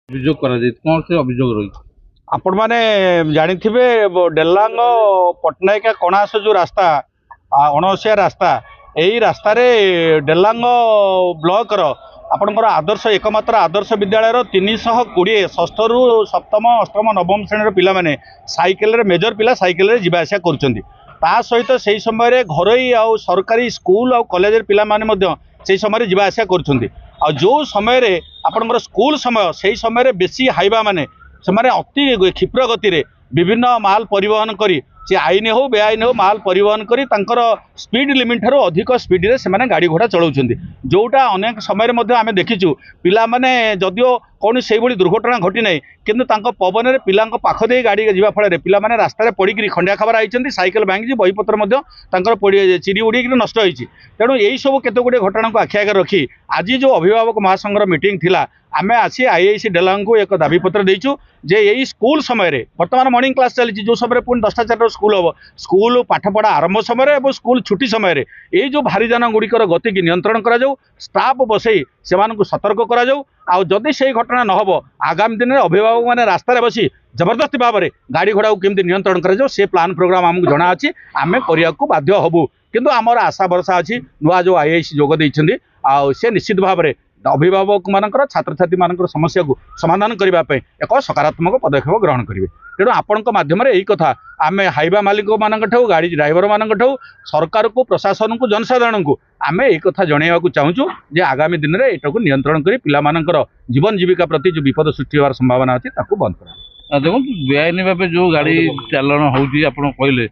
ଅଭିଯୋଗ କରାଯାଇଛି କଣ ସେ ଅଭିଯୋଗ ରହିଛି? आपण मैंने जानी डेलांग पटनायक कणास जो रास्ता अणसिया रास्ता यही रास्तार डेलांग ब्लॉक आपणकर आदर्श एकमात्र आदर्श विद्यालय 320 षष्ठ रु सप्तम अष्टम नवम श्रेणी पिला माने साइकेल मेजर पिला साइकेल जीवा आसा कर सहित से समय घरोई आ सरकारी स्कूल आ कॉलेज पिला माने से समय जीवा आसा कर जो समय आपणकर स्कूल समय से समय बेसी हाइबा माने से अति क्षिप्र गति रे विभिन्न माल परिवहन करी से आईन हो बेआईन हो माल परिवहन करी तांकर स्पीड लिमिट ठारू अधिक स्पीड रे से गाड़ी घोड़ा चलाउछन्ती जोटा अनेक समय आम देखीचु पिला माने जदियो कौन से दुर्घटना घटी ना किंतु तांको पवन रे पिला पाख दे गाड़ी जीवा फल पिला माने रास्ता पड़ी खंडिया खबर आई साइकेल भांगी बहीपत्र चिरी उड़ी नष्ट होती तेणु यही सब केते गुड़े घटना को आखि आगे रखी आज जो अभिभावक महासंघर मीटिंग थिला आमे आसी आईआईसी डेलांग को एक दाबीपत्र देचु जे यही स्कूल समय बर्तमान मॉर्निंग क्लास चली जो समय पुणी 10टा 4 स्कूल हम स्कूल पाठपढ़ा आरंभ समय और स्कूल छुट्टी समय ये जो भारी जान गुड़िकर गति की नियंत्रण करा जाऊ स्टाफ बसई से सतर्क करा जाऊ आउ जदि से घटना न हो आगामी दिन में अभिभावक मैंने रास्तार बसी जबरदस्ती भाव में गाड़ी घोड़ा को केमती नियंत्रण करा जाऊ से प्लान प्रोग्राम आमको जना अच्छी आम करने को बाध्य हबू किंतु आमर आशा भरसा अच्छी नुआ जो आईआईसी जोग देइछन्ती आ से निश्चित भाव में अभिभावक मानकर छात्र छात्री मानकर समस्या को समाधान करने एक सकारात्मक पदक्षेप ग्रहण करेंगे तेणु आपण माध्यम यही कथा आम हाइवा मालिक मान गाड़ी ड्राइवर मान सरकार को प्रशासन को जनसाधारण को आम यही कथा जनवाक चाहूँ जे आगामी दिन में यहाँ को नियंत्रण कर पिलामानकर जीवन जीविका प्रति जो विपद सृष्टि होवार संभावना अच्छी बंद कर देखो बेआईन भाव जो गाड़ी चालन होती आप कहले